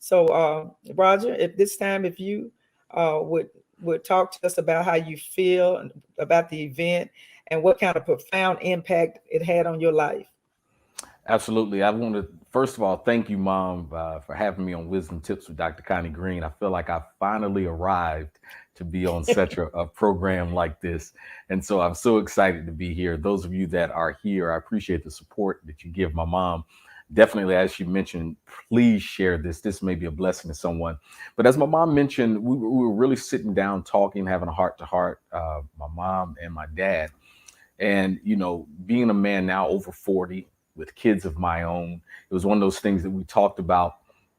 So, Roger, if this time, if you would talk to us about how you feel about the event and what kind of profound impact it had on your life. Absolutely. I want to, first of all, thank you, Mom, for having me on Wisdom Tips with Dr. Connie Green. I feel like I finally arrived to be on such a program like this. And so I'm so excited to be here. Those of you that are here, I appreciate the support that you give my mom. Definitely, as she mentioned, please share this. This may be a blessing to someone. But as my mom mentioned, we were really sitting down, talking, having a heart to heart, my mom and my dad. And, being a man now over 40 with kids of my own, it was one of those things that we talked about,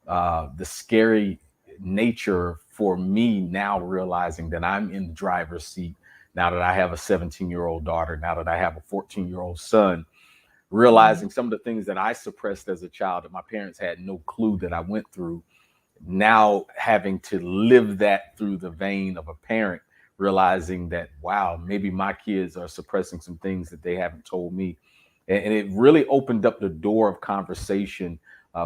the scary nature for me now realizing that I'm in the driver's seat, now that I have a 17-year-old daughter, now that I have a 14-year-old son, Mhm. realizing some of the things that I suppressed as a child that my parents had no clue that I went through, now having to live that through the vein of a parent, realizing that, wow, maybe my kids are suppressing some things that they haven't told me. And it really opened up the door of conversation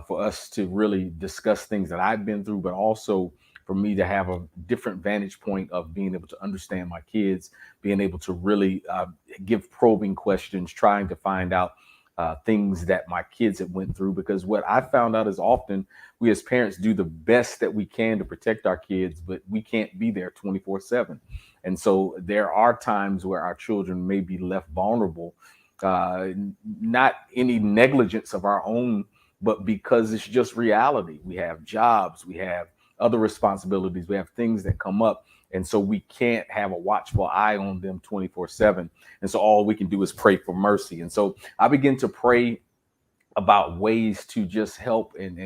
for us to really discuss things that I've been through, but also for me to have a different vantage point of being able to understand my kids, being able to really give probing questions, trying to find out things that my kids have went through. Because what I found out is often we as parents do the best that we can to protect our kids, but we can't be there 24/7. And so there are times where our children may be left vulnerable, uh, not any negligence of our own, but because it's just reality. We have jobs, we have other responsibilities, we have things that come up. And so we can't have a watchful eye on them 24/7. And so all we can do is pray for mercy. And so I begin to pray about ways to just help and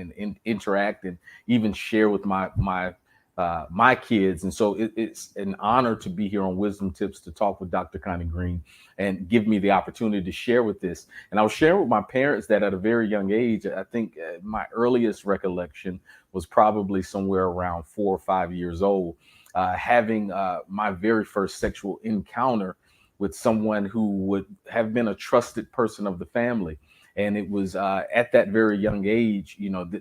interact and even share with my kids. And so it's an honor to be here on Wisdom Tips to talk with Dr. Connie Green and give me the opportunity to share with this. And I was sharing with my parents that at a very young age, I think my earliest recollection was probably somewhere around 4 or 5 years old, having my very first sexual encounter with someone who would have been a trusted person of the family. And it was at that very young age,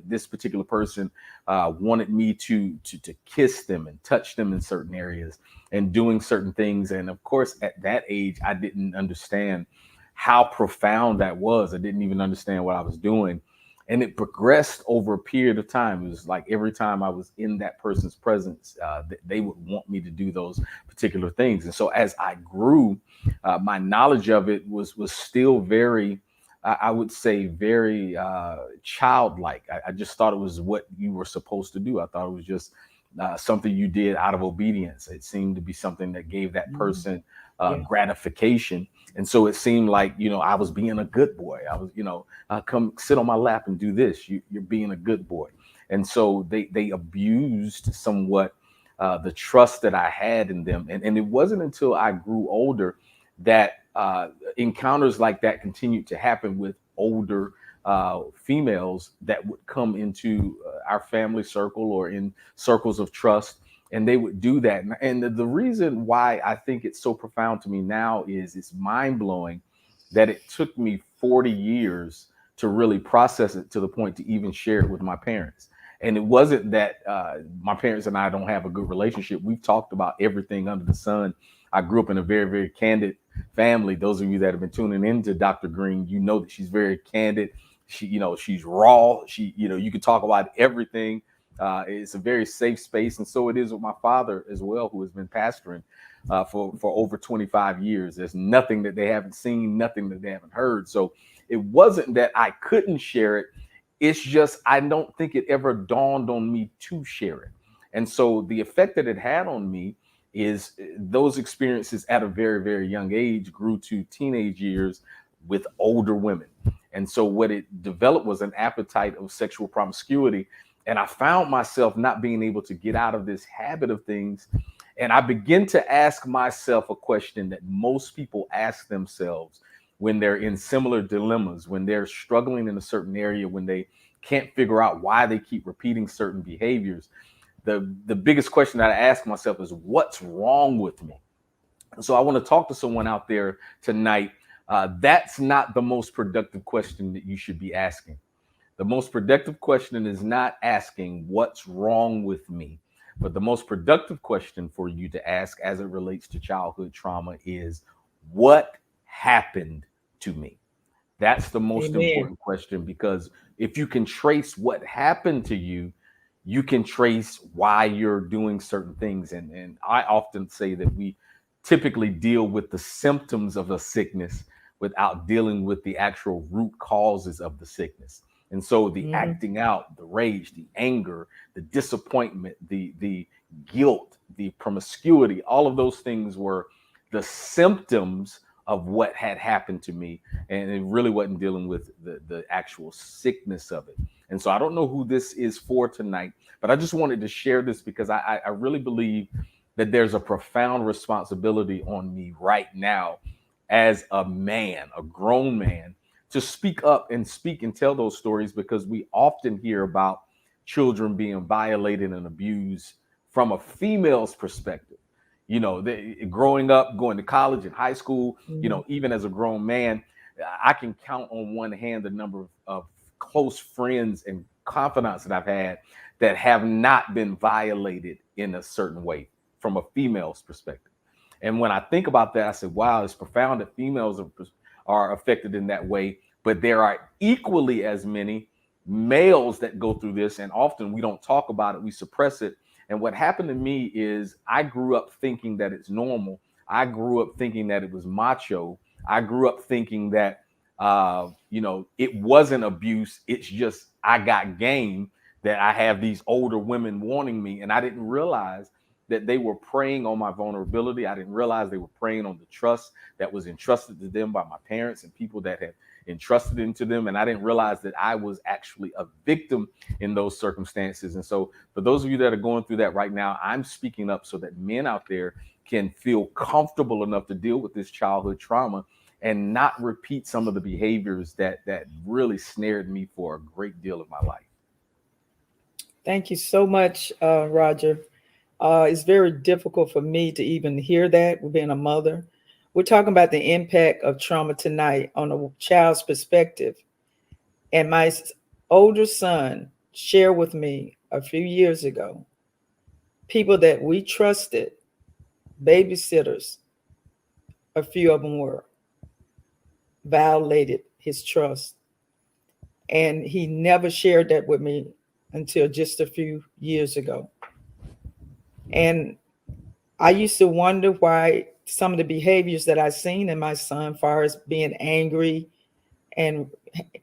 this particular person wanted me to kiss them and touch them in certain areas and doing certain things. And of course, at that age, I didn't understand how profound that was. I didn't even understand what I was doing. And it progressed over a period of time. It was like every time I was in that person's presence, they would want me to do those particular things. And so as I grew, my knowledge of it was still very, I would say, very childlike. I just thought it was what you were supposed to do. I thought it was just something you did out of obedience. It seemed to be something that gave that Mhm. person Yeah. gratification. And so it seemed like, I was being a good boy. I was, come sit on my lap and do this. You're being a good boy. And so they abused somewhat the trust that I had in them. And it wasn't until I grew older that encounters like that continued to happen with older females that would come into our family circle or in circles of trust, and they would do that. And the reason why I think it's so profound to me now is it's mind blowing that it took me 40 years to really process it to the point to even share it with my parents. And it wasn't that my parents and I don't have a good relationship. We've talked about everything under the sun. I grew up in a very, very candid family. Those of you that have been tuning into Dr. Green, you know that she's very candid. She's raw. You can talk about everything. It's a very safe space, and so it is with my father as well, who has been pastoring for over 25 years. There's nothing that they haven't seen, nothing that they haven't heard. So it wasn't that I couldn't share it. It's just I don't think it ever dawned on me to share it. And so the effect that it had on me is those experiences at a very, very young age grew to teenage years with older women. And so what it developed was an appetite of sexual promiscuity. And I found myself not being able to get out of this habit of things. And I begin to ask myself a question that most people ask themselves when they're in similar dilemmas, when they're struggling in a certain area, when they can't figure out why they keep repeating certain behaviors. The biggest question that I ask myself is, what's wrong with me? So I want to talk to someone out there tonight. That's not the most productive question that you should be asking. The most productive question is not asking what's wrong with me, but the most productive question for you to ask as it relates to childhood trauma is what happened to me? That's the most Amen. important question, because if you can trace what happened to you, you can trace why you're doing certain things. And I often say that we typically deal with the symptoms of a sickness without dealing with the actual root causes of the sickness. And so the acting out, the rage, the anger, the disappointment, the guilt, the promiscuity, all of those things were the symptoms of what had happened to me. And it really wasn't dealing with the actual sickness of it. And so I don't know who this is for tonight, but I just wanted to share this because I really believe that there's a profound responsibility on me right now as a man, a grown man, to speak up and speak and tell those stories, because we often hear about children being violated and abused from a female's perspective. You know, growing up, going to college and high school, you know, even as a grown man, I can count on one hand the number of close friends and confidants that I've had that have not been violated in a certain way from a female's perspective. And when I think about that, I said, wow, it's profound that females are affected in that way, but there are equally as many males that go through this. And often we don't talk about it, we suppress it. And what happened to me is I grew up thinking that it's normal. I grew up thinking that it was macho. I grew up thinking that, you know, it wasn't abuse. It's just I got game, that I have these older women wanting me. And I didn't realize that they were preying on my vulnerability. I didn't realize they were preying on the trust that was entrusted to them by my parents and people that had entrusted into them. And I didn't realize that I was actually a victim in those circumstances. And so for those of you that are going through that right now, I'm speaking up so that men out there can feel comfortable enough to deal with this childhood trauma and not repeat some of the behaviors that really snared me for a great deal of my life. Thank you so much, Roger. It's very difficult for me to even hear that, being a mother. We're talking about the impact of trauma tonight on a child's perspective. And my older son shared with me a few years ago, people that we trusted, babysitters, a few of them were, violated his trust. And he never shared that with me until just a few years ago. And I used to wonder why some of the behaviors that I've seen in my son, as far as being angry and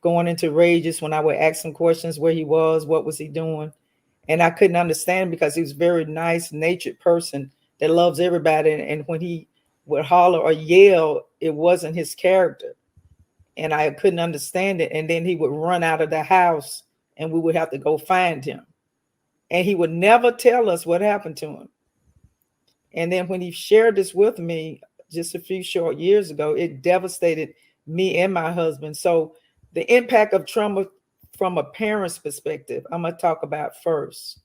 going into rages when I would ask him questions, where he was, what was he doing. And I couldn't understand, because he was a very nice natured person that loves everybody. And when he would holler or yell, it wasn't his character. And I couldn't understand it. And then he would run out of the house and we would have to go find him. And he would never tell us what happened to him. And then when he shared this with me just a few short years ago, it devastated me and my husband. So the impact of trauma from a parent's perspective, I'm going to talk about first.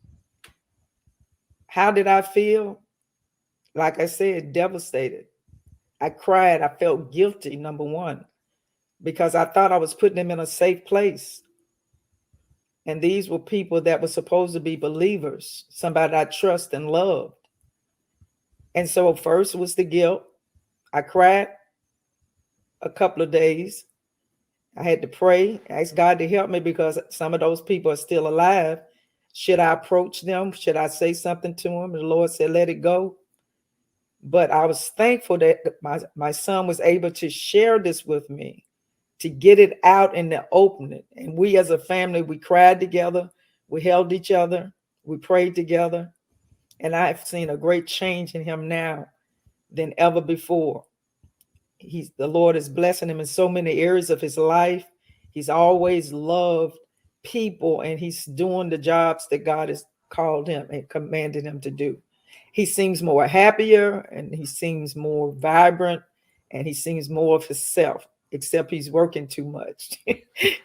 How did I feel? Like I said, devastated. I cried. I felt guilty, number one, because I thought I was putting them in a safe place. And these were people that were supposed to be believers, somebody I trust and loved. And so first was the guilt. I cried a couple of days. I had to pray, ask God to help me, because some of those people are still alive. Should I approach them? Should I say something to them? The Lord said, let it go. But I was thankful that my son was able to share this with me, to get it out in the open. And we as a family, we cried together. We held each other. We prayed together. And I've seen a great change in him now than ever before. The Lord is blessing him in so many areas of his life. He's always loved people, and he's doing the jobs that God has called him and commanded him to do. He seems more happier, and he seems more vibrant, and he seems more of himself, except he's working too much.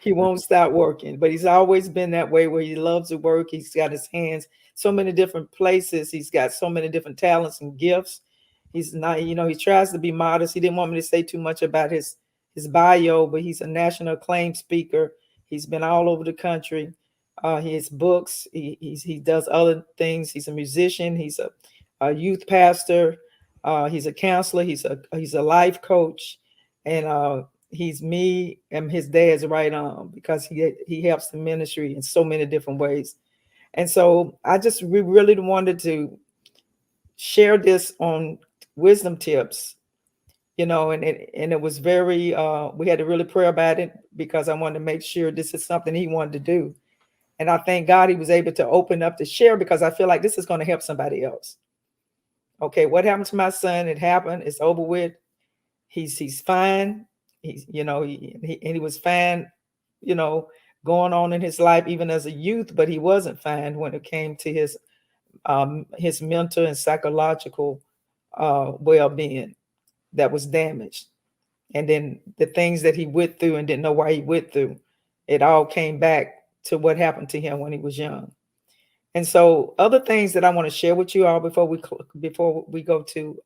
He won't stop working, but he's always been that way, where he loves to work. He's got his hands so many different places. He's got so many different talents and gifts. He's not, he tries to be modest. He didn't want me to say too much about his bio, but he's a national acclaimed speaker. He's been all over the country. He has books. He does other things. He's a musician. He's a youth pastor. He's a counselor. He's a life coach, and he's me and his dad's right arm because he helps the ministry in so many different ways. And so we really wanted to share this on wisdom tips, and it was very, we had to really pray about it because I wanted to make sure this is something he wanted to do. And I thank God he was able to open up to share because I feel like this is going to help somebody else. Okay, what happened to my son? It happened. It's over with. He's fine. He was fine, going on in his life even as a youth, but he wasn't fine when it came to his mental and psychological well-being that was damaged. And then the things that he went through and didn't know why he went through, it all came back to what happened to him when he was young. And so other things that I want to share with you all before we go to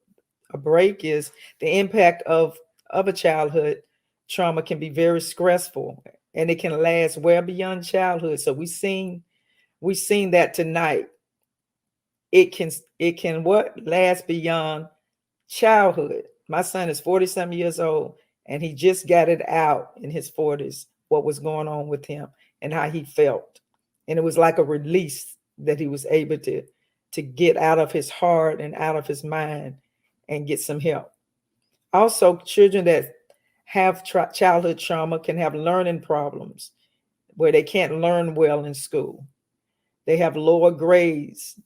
a break is the impact of a childhood trauma can be very stressful, and it can last well beyond childhood. So we've seen that tonight. It can last beyond childhood. My son is 40-some years old, and he just got it out in his 40s, what was going on with him and how he felt. And it was like a release that he was able to get out of his heart and out of his mind and get some help. Also, children that have childhood trauma can have learning problems where they can't learn well in school. They have lower grades.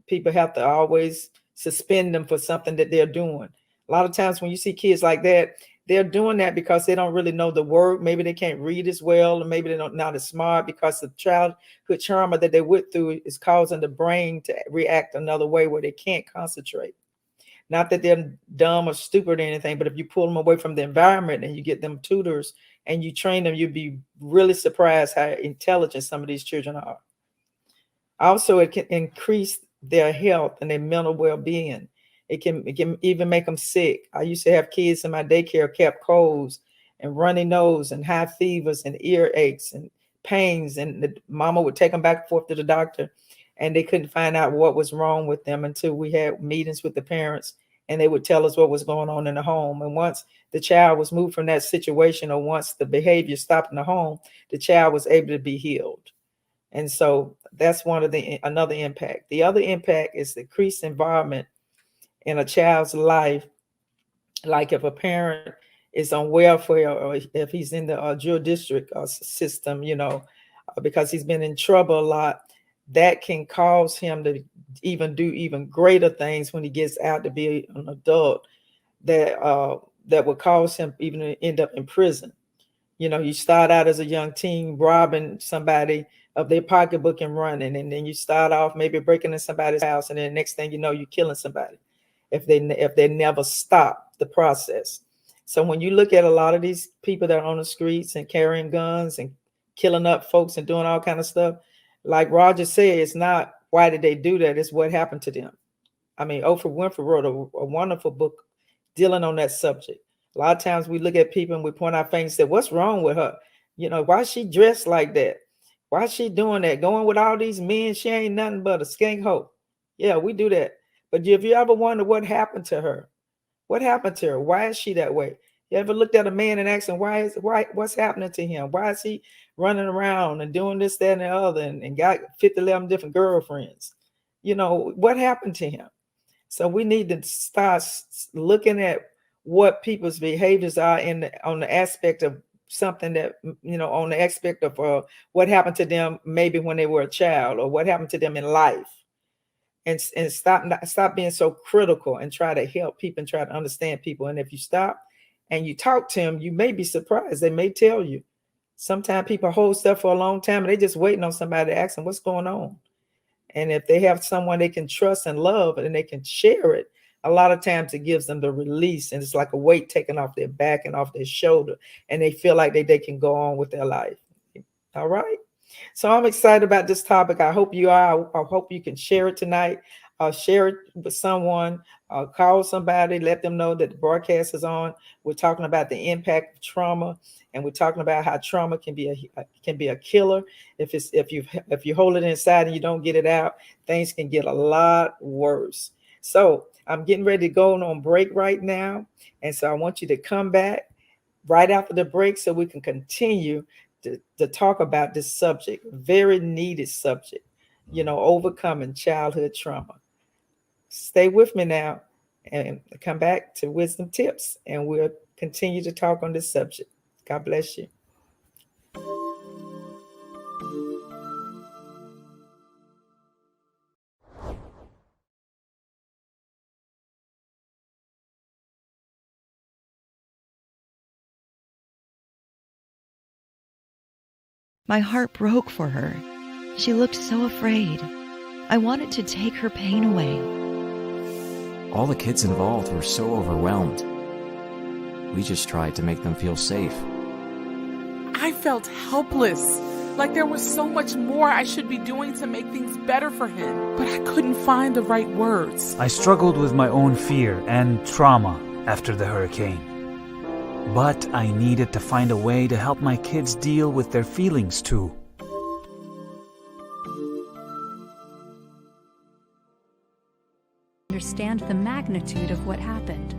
People have to always suspend them for something that they're doing. A lot of times when you see kids like that, they're doing that because they don't really know the word. Maybe they can't read as well, or maybe they're not as smart because the childhood trauma that they went through is causing the brain to react another way where they can't concentrate. Not that they're dumb or stupid or anything, but if you pull them away from the environment and you get them tutors and you train them, you'd be really surprised how intelligent some of these children are. Also, it can increase their health and their mental well-being. It can even make them sick. I used to have kids in my daycare kept colds and runny nose and high fevers and ear aches and pains, and the mama would take them back and forth to the doctor, and they couldn't find out what was wrong with them until we had meetings with the parents, and they would tell us what was going on in the home. And once the child was moved from that situation, or once the behavior stopped in the home, the child was able to be healed. And so that's another impact. The other impact is the increased involvement in a child's life. Like if a parent is on welfare, or if he's in the jail district system, because he's been in trouble a lot, that can cause him to do even greater things when he gets out to be an adult, that would cause him even to end up in prison. You start out as a young teen robbing somebody of their pocketbook and running, and then you start off maybe breaking in somebody's house, and then the next thing you know, you're killing somebody if they never stop the process. So when you look at a lot of these people that are on the streets and carrying guns and killing up folks and doing all kind of stuff, like Roger said, it's not why did they do that, it's what happened to them. I mean, Oprah Winfrey wrote a wonderful book dealing on that subject. A lot of times we look at people and we point our fingers and say, what's wrong with her? Why is she dressed like that? Why is she doing that? Going with all these men, she ain't nothing but a skank hoe. Yeah, we do that. But if you ever wonder what happened to her? What happened to her? Why is she that way? You ever looked at a man and asked him, what's happening to him? Why is he running around and doing this, that, and the other, and got 11 different girlfriends? What happened to him? So we need to start looking at what people's behaviors are on the aspect of something that, on the aspect of what happened to them maybe when they were a child, or what happened to them in life. And stop being so critical and try to help people and try to understand people. And if you stop and you talk to them, you may be surprised. They may tell you. Sometimes people hold stuff for a long time and they just waiting on somebody to ask them what's going on. And if they have someone they can trust and love and they can share it, a lot of times it gives them the release, and it's like a weight taken off their back and off their shoulder, and they feel like they can go on with their life. All right. So I'm excited about this topic. I hope you are. I hope you can share it tonight. share it with someone, call somebody, let them know that the broadcast is on. We're talking about the impact of trauma, and we're talking about how trauma can be a killer. If you hold it inside and you don't get it out, things can get a lot worse. So I'm getting ready to go on break right now, and so I want you to come back right after the break so we can continue to talk about this subject, very needed subject, overcoming childhood trauma. Stay with me now and come back to Wisdom Tips, and we'll continue to talk on this subject. God bless you. My heart broke for her. She looked so afraid. I wanted to take her pain away. All the kids involved were so overwhelmed. We just tried to make them feel safe. I felt helpless, like there was so much more I should be doing to make things better for him, but I couldn't find the right words. I struggled with my own fear and trauma after the hurricane. But I needed to find a way to help my kids deal with their feelings too. Understand the magnitude of what happened.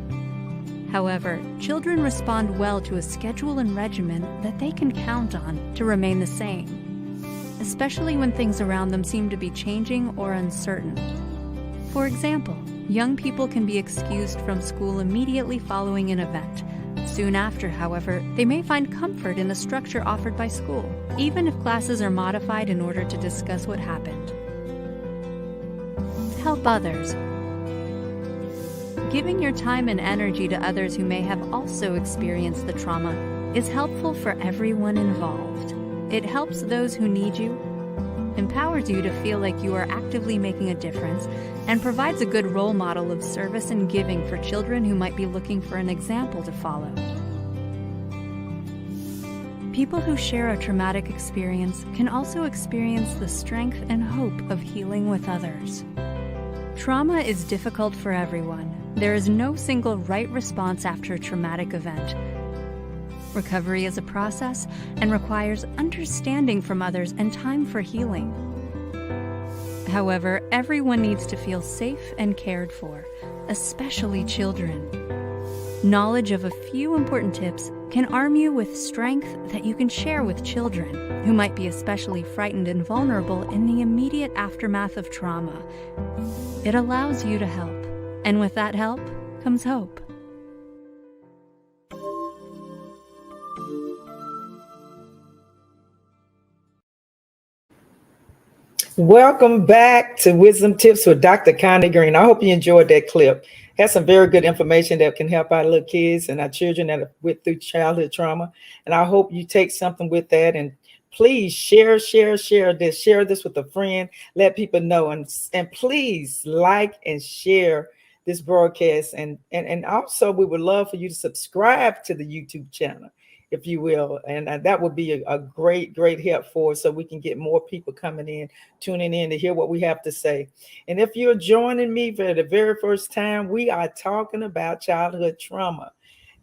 However, children respond well to a schedule and regimen that they can count on to remain the same, especially when things around them seem to be changing or uncertain. For example, young people can be excused from school immediately following an event. Soon after, however, they may find comfort in the structure offered by school, even if classes are modified in order to discuss what happened. Help others. Giving your time and energy to others who may have also experienced the trauma is helpful for everyone involved. It helps those who need you, empowers you to feel like you are actively making a difference, and provides a good role model of service and giving for children who might be looking for an example to follow. People who share a traumatic experience can also experience the strength and hope of healing with others. Trauma is difficult for everyone. There is no single right response after a traumatic event. Recovery is a process and requires understanding from others and time for healing. However, everyone needs to feel safe and cared for, especially children. Knowledge of a few important tips can arm you with strength that you can share with children who might be especially frightened and vulnerable in the immediate aftermath of trauma. It allows you to help, and with that help comes hope. Welcome back to Wisdom Tips with Dr. Connie Green. I hope you enjoyed that clip. Has some very good information that can help our little kids and our children that have went through childhood trauma. And I hope you take something with that, and please share this. Share this with a friend. Let people know, and please like and share this broadcast. And also, we would love for you to subscribe to the YouTube channel, if you will. And that would be a great help for us, so we can get more people coming in, tuning in to hear what we have to say. And if you're joining me for the very first time, we are talking about childhood trauma,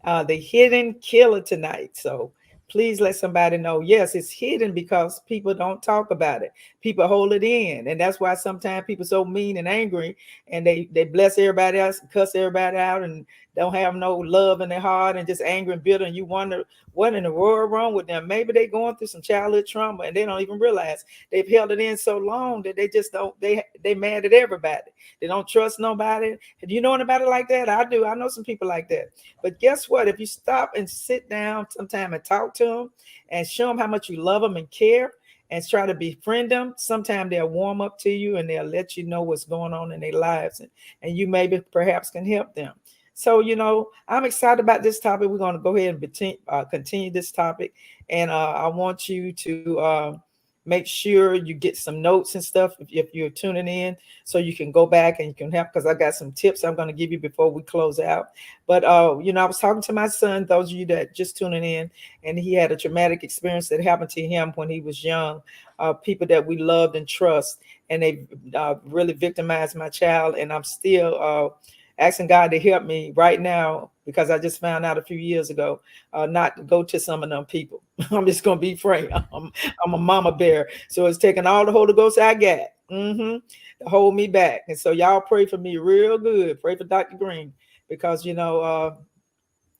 the hidden killer tonight. So please let somebody know, yes, it's hidden because people don't talk about it. People hold it in. And that's why sometimes people are so mean and angry, and they bless everybody else, cuss everybody out, and don't have no love in their heart, and just angry and bitter. And you wonder what in the world wrong with them. Maybe they're going through some childhood trauma and they don't even realize. They've held it in so long that they just don't, they mad at everybody. They don't trust nobody. Do you know anybody like that? I do. I know some people like that. But guess what? If you stop and sit down sometime and talk to them and show them how much you love them and care, and try to befriend them, sometimes they'll warm up to you and they'll let you know what's going on in their lives, and you maybe perhaps can help them. So, I'm excited about this topic. We're going to go ahead and continue this topic. And I want you to make sure you get some notes and stuff if you're tuning in, so you can go back and you can help, because I got some tips I'm going to give you before we close out. But you know, I was talking to my son, those of you that just tuning in, and he had a traumatic experience that happened to him when he was young. People that we loved and trust, and they really victimized my child, and I'm still asking God to help me right now, because I just found out a few years ago not to go to some of them people. I'm just gonna be frank. I'm a mama bear, so it's taking all the Holy Ghost I got to hold me back. And so y'all pray for me real good. Pray for Dr. Green, because you know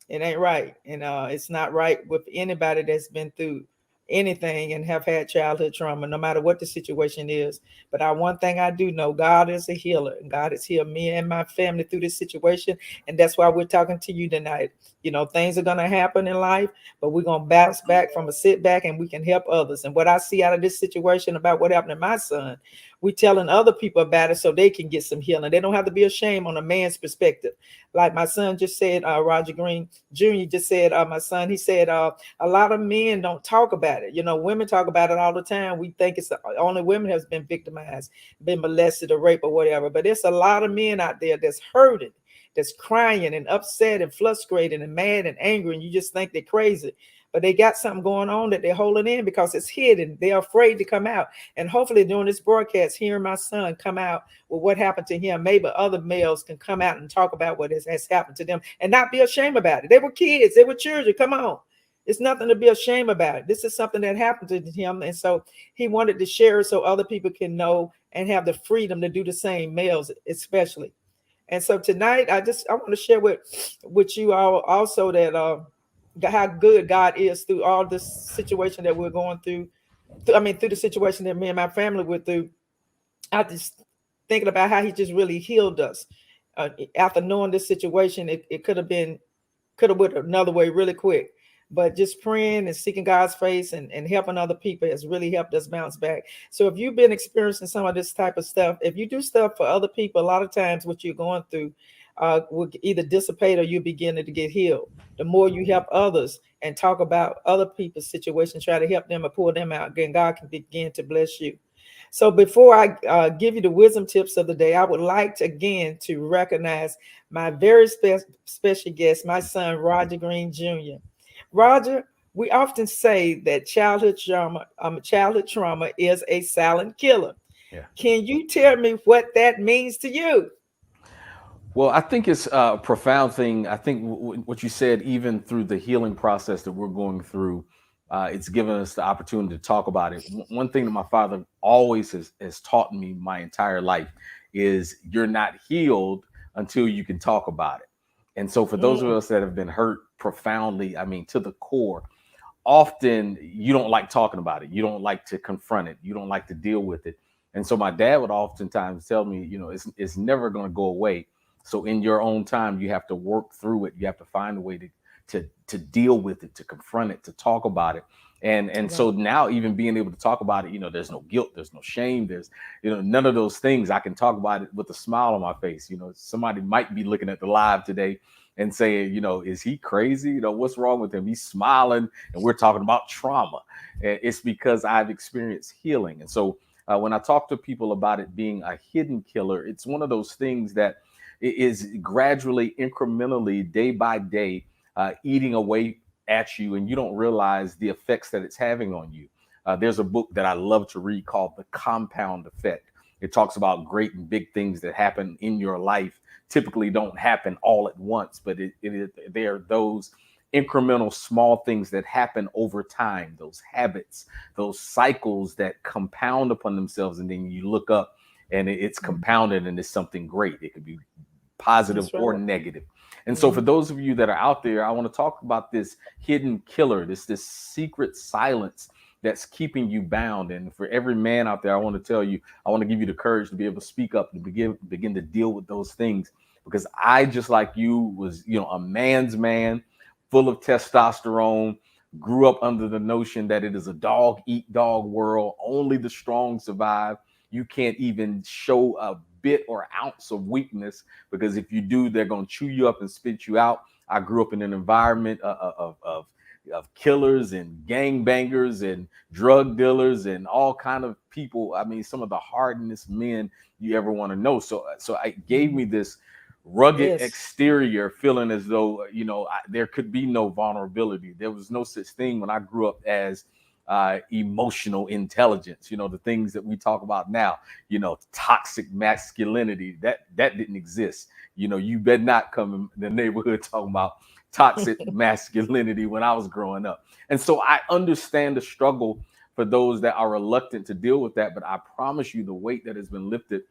it ain't right, and it's not right with anybody that's been through anything and have had childhood trauma, no matter what the situation is. But one thing I do know, God is a healer, and God has healed me and my family through this situation. And that's why we're talking to you tonight. You know, things are going to happen in life, but we're going to bounce back from a setback, and we can help others. And what I see out of this situation about what happened to my son, we telling other people about it so they can get some healing. They don't have to be ashamed on a man's perspective. Like my son just said, Roger Green Jr. just said, my son, he said, a lot of men don't talk about it. You know, women talk about it all the time. We think it's only women has been victimized, been molested or raped or whatever. But there's a lot of men out there that's hurting, that's crying and upset and frustrated and mad and angry. And you just think they're crazy. But they got something going on that they're holding in because it's hidden. They're afraid to come out. And hopefully during this broadcast, hearing my son come out with what happened to him, maybe other males can come out and talk about what has happened to them and not be ashamed about it. They were kids. They were children. Come on. It's nothing to be ashamed about. This is something that happened to him. And so he wanted to share it so other people can know and have the freedom to do the same, males especially. And so tonight, I want to share with you all also that how good God is through all this situation that we're going through. Through the situation that me and my family went through. I just thinking about how he just really healed us. After knowing this situation, it could have went another way really quick. But just praying and seeking God's face and helping other people has really helped us bounce back. So if you've been experiencing some of this type of stuff, if you do stuff for other people, a lot of times what you're going through will either dissipate or you begin to get healed. The more you help others and talk about other people's situations, try to help them or pull them out, then God can begin to bless you. So before I give you the wisdom tips of the day, I would like to again to recognize my very special guest, my son, Roger Green Jr. Roger, we often say that childhood trauma is a silent killer. Yeah. Can you tell me what that means to you? Well, I think it's a profound thing. I think what you said, even through the healing process that we're going through, it's given us the opportunity to talk about it. One thing that my father always has taught me my entire life is you're not healed until you can talk about it. And so for those of us that have been hurt profoundly, to the core, often you don't like talking about it. You don't like to confront it. You don't like to deal with it. And so my dad would oftentimes tell me, it's never going to go away. So in your own time, you have to work through it. You have to find a way to deal with it, to confront it, to talk about it. And so now even being able to talk about it, there's no guilt, there's no shame, there's, none of those things. I can talk about it with a smile on my face. Somebody might be looking at the live today and saying, is he crazy? What's wrong with him? He's smiling and we're talking about trauma. And it's because I've experienced healing. And so when I talk to people about it being a hidden killer, it's one of those things that is gradually, incrementally, day by day, eating away at you, and you don't realize the effects that it's having on you. There's a book that I love to read called The Compound Effect. It talks about great and big things that happen in your life, typically don't happen all at once, but there are those incremental small things that happen over time, those habits, those cycles that compound upon themselves, and then you look up and it's compounded and it's something great. It could be positive or negative. And so for those of you that are out there, I want to talk about this hidden killer, this secret silence that's keeping you bound. And for every man out there, I want to tell you, I want to give you the courage to be able to speak up and begin to deal with those things. Because I, just like you, was, a man's man, full of testosterone, grew up under the notion that it is a dog eat dog world. Only the strong survive. You can't even show a bit or ounce of weakness, because if you do, they're going to chew you up and spit you out. I grew up in an environment of killers and gangbangers and drug dealers and all kind of people. I mean, some of the hardenest men you ever want to know. So it gave me this rugged Yes. exterior, feeling as though, there could be no vulnerability. There was no such thing when I grew up as emotional intelligence, the things that we talk about now, toxic masculinity, that didn't exist. You better not come in the neighborhood talking about toxic masculinity when I was growing up. And so I understand the struggle for those that are reluctant to deal with that. But I promise you, the weight that has been lifted,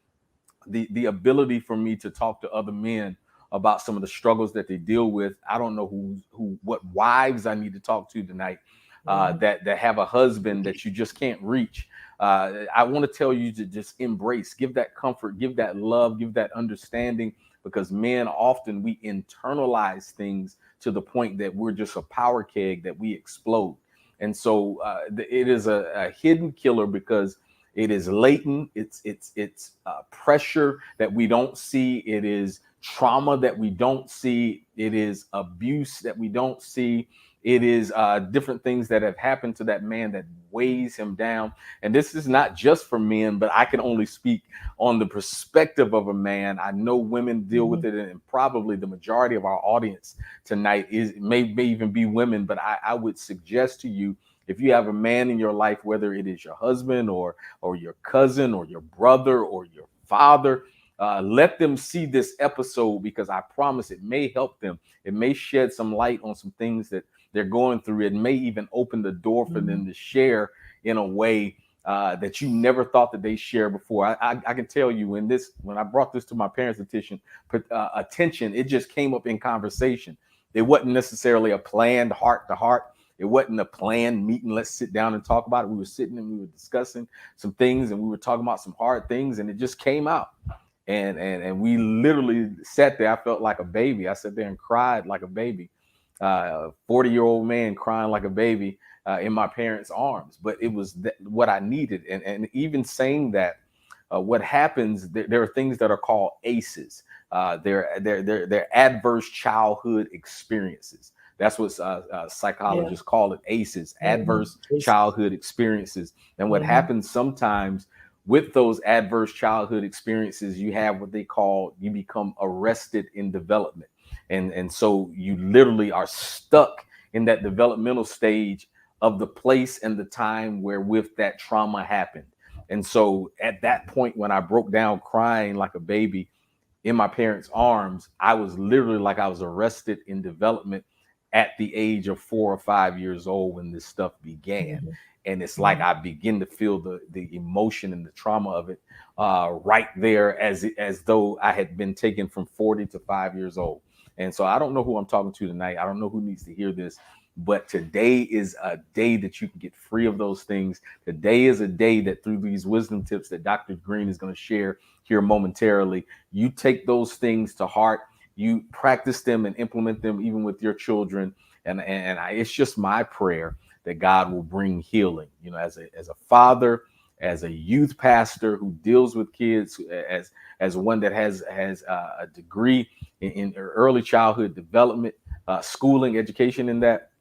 the ability for me to talk to other men about some of the struggles that they deal with. I don't know what wives I need to talk to tonight that have a husband that you just can't reach. I want to tell you to just embrace, give that comfort, give that love, give that understanding, because men often we internalize things to the point that we're just a power keg that we explode. And so it is a hidden killer because it is latent. It's pressure that we don't see. It is trauma that we don't see. It is abuse that we don't see. It is different things that have happened to that man that weighs him down. And this is not just for men, but I can only speak on the perspective of a man. I know women deal with it, and probably the majority of our audience tonight may even be women. But I would suggest to you, if you have a man in your life, whether it is your husband or your cousin or your brother or your father, let them see this episode, because I promise it may help them. It may shed some light on some things that they're going through. It may even open the door for them to share in a way that you never thought that they shared before. I can tell you, when I brought this to my parents' attention, it just came up in conversation. It wasn't necessarily a planned heart to heart. It wasn't a planned meeting. Let's sit down and talk about it. We were sitting and we were discussing some things, and we were talking about some hard things, and it just came out. And we literally sat there. I felt like a baby. I sat there and cried like a baby. 40-year-old man crying like a baby in my parents' arms. But it was what I needed. And even saying that, what happens, there are things that are called ACEs. They're adverse childhood experiences. That's what psychologists call it, ACEs, adverse childhood experiences. And what happens sometimes with those adverse childhood experiences, you have what you become arrested in development. And so you literally are stuck in that developmental stage of the place and the time wherewith that trauma happened. And so at that point, when I broke down crying like a baby in my parents' arms, I was literally like I was arrested in development at the age of 4 or 5 years old when this stuff began. And it's like I begin to feel the emotion and the trauma of it right there, as though I had been taken from 40 to 5 years old. And so I don't know who I'm talking to tonight. I don't know who needs to hear this, but today is a day that you can get free of those things. Today is a day that, through these wisdom tips that Dr. Green is going to share here momentarily, you take those things to heart. You practice them and implement them even with your children. And it's just my prayer that God will bring healing. As a father, as a youth pastor who deals with kids, as one that has a degree in early childhood development, schooling, education in that,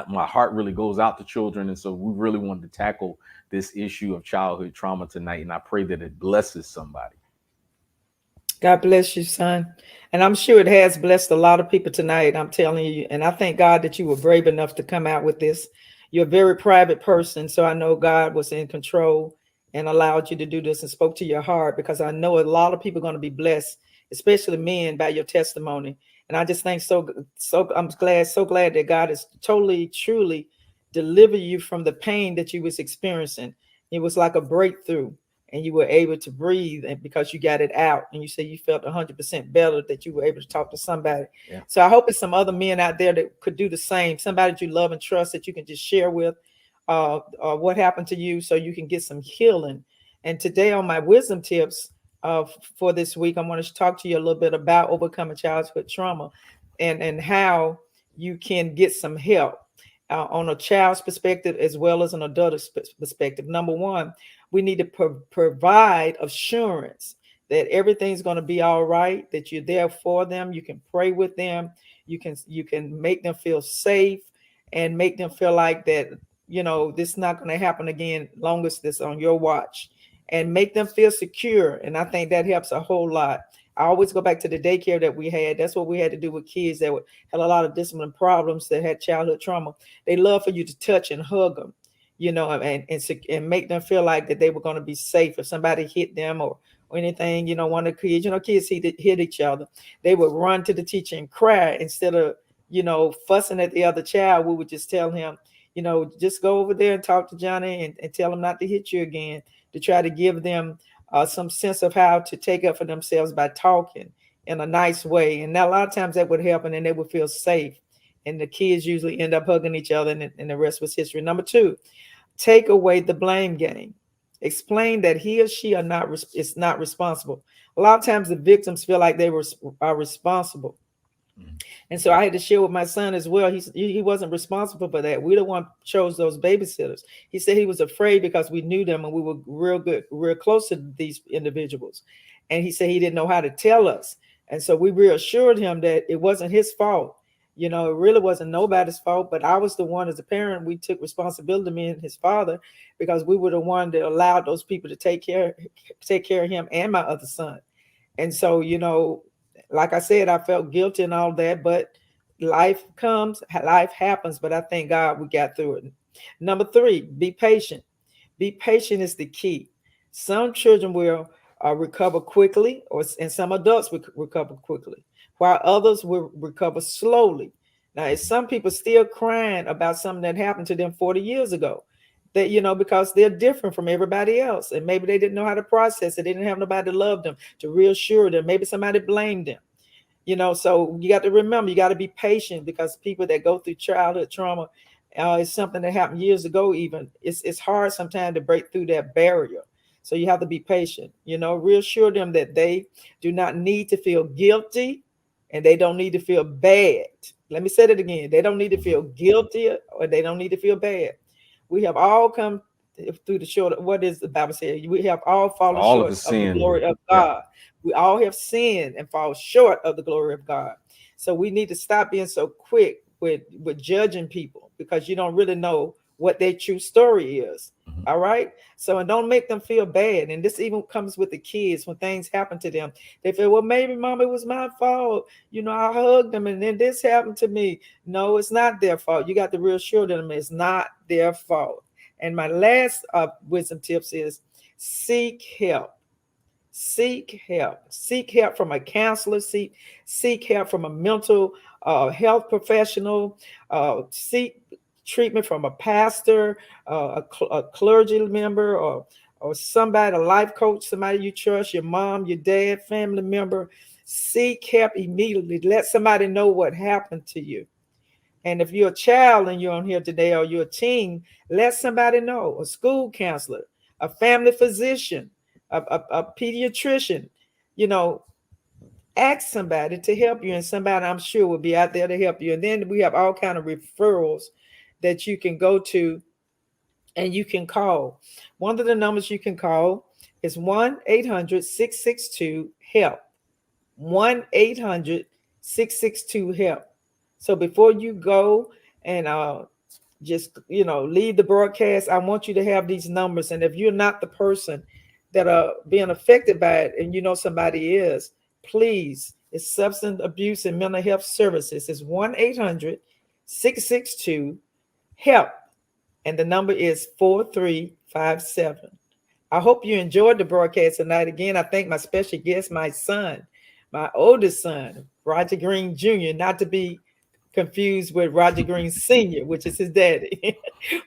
my heart really goes out to children. And so we really wanted to tackle this issue of childhood trauma tonight. And I pray that it blesses somebody. God bless you, son. And I'm sure it has blessed a lot of people tonight. I'm telling you. And I thank God that you were brave enough to come out with this. You're a very private person. So I know God was in control and allowed you to do this and spoke to your heart, because I know a lot of people are going to be blessed, especially men, by your testimony. And I just think so I'm so glad that God has totally, truly delivered you from the pain that you was experiencing. It was like a breakthrough, and you were able to breathe, and because you got it out, and you said you felt 100% better, that you were able to talk to somebody. Yeah. So I hope it's some other men out there that could do the same, somebody that you love and trust that you can just share with what happened to you, so you can get some healing. And today on my wisdom tips for this week, I want to talk to you a little bit about overcoming childhood trauma and how you can get some help on a child's perspective as well as an adult's perspective. Number one, we need to provide assurance that everything's going to be all right, that you're there for them. You can pray with them. You can make them feel safe. and make them feel like that, this is not going to happen again, long as this on your watch, and make them feel secure. And I think that helps a whole lot. I always go back to the daycare that we had. That's what we had to do with kids that had a lot of discipline problems, that had childhood trauma. They love for you to touch and hug them, and make them feel like that they were going to be safe if somebody hit them or anything. One of the kids, kids hit each other. They would run to the teacher and cry instead of, fussing at the other child. We would just tell him, just go over there and talk to Johnny and tell him not to hit you again, to try to give them some sense of how to take up for themselves by talking in a nice way. And now a lot of times that would help, and then they would feel safe. And the kids usually end up hugging each other, and the rest was history. Number 2, take away the blame game. Explain that he or she is not responsible. A lot of times the victims feel like they are responsible. And so I had to share with my son as well. He wasn't responsible for that. We the one chose those babysitters. He said he was afraid because we knew them and we were real close to these individuals. And he said he didn't know how to tell us. And so we reassured him that it wasn't his fault. It really wasn't nobody's fault, but I was the one as a parent. We took responsibility, me and his father, because we were the one that allowed those people to take care of him and my other son. And so, like I said, I felt guilty and all that, but life happens, but I thank God we got through it. Number 3, be patient. Be patient is the key. Some children will recover quickly, and some adults will recover quickly, while others will recover slowly. Now, some people still crying about something that happened to them 40 years ago, that, because they're different from everybody else. And maybe they didn't know how to process it. They didn't have nobody to love them, to reassure them. Maybe somebody blamed them, so you got to remember, you got to be patient, because people that go through childhood trauma, is something that happened years ago. Even it's hard sometimes to break through that barrier. So you have to be patient, reassure them that they do not need to feel guilty and they don't need to feel bad. Let me say that again. They don't need to feel guilty or they don't need to feel bad. We have all come through the short. What does the Bible say? We have all fallen short of the glory of God. Yeah. We all have sinned and fall short of the glory of God. So we need to stop being so quick with judging people, because you don't really know what their true story is. Mm-hmm. All right. So, and don't make them feel bad. And this even comes with the kids. When things happen to them, they feel, well, maybe Mom, it was my fault. I hugged them and then this happened to me. No, it's not their fault. You got to reassure them it's not their fault. And my last wisdom tips is seek help. Seek help. Seek help from a counselor. Seek help from a mental health professional. Seek treatment from a pastor, a clergy member, or somebody, a life coach, somebody you trust, your mom, your dad, family member. Seek help immediately. Let somebody know what happened to you. And if you're a child and you're on here today, or you're a teen, let somebody know. A school counselor, a family physician, a pediatrician, ask somebody to help you, and somebody I'm sure will be out there to help you. And then we have all kind of referrals that you can go to and you can call. One of the numbers you can call is 1-800-662-HELP. 1-800-662-HELP. So before you go and just leave the broadcast, I want you to have these numbers. And if you're not the person that are being affected by it and somebody is, please, it's Substance Abuse and Mental Health Services. It's 1-800-662-HELP, and the number is 4357. I hope you enjoyed the broadcast tonight. Again, I thank my special guest, my son, my oldest son, Roger Green Jr., not to be confused with Roger Green Sr., which is his daddy,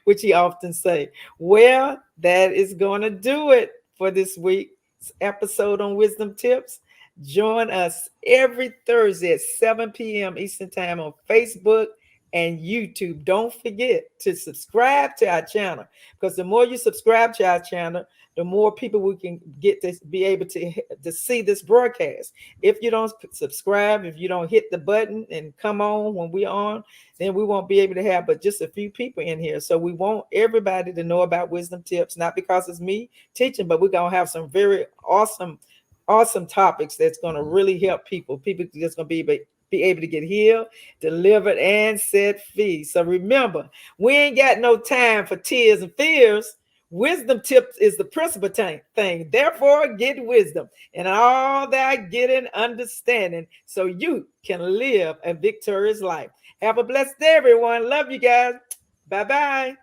which he often say. Well, that is going to do it for this week's episode on Wisdom Tips. Join us every Thursday at 7 p.m. Eastern Time on Facebook and YouTube. Don't forget to subscribe to our channel, because the more you subscribe to our channel, the more people we can get to be able to see this broadcast. If you don't subscribe, if you don't hit the button and come on when we're on, then we won't be able to have but just a few people in here. So we want everybody to know about Wisdom Tips, not because it's me teaching, but we're going to have some very awesome topics that's going to really help people. People just going to be be able to get healed, delivered, and set free. So remember, we ain't got no time for tears and fears. Wisdom tips is the principal thing. Therefore, get wisdom and all that getting understanding so you can live a victorious life. Have a blessed day, everyone. Love you guys. Bye-bye.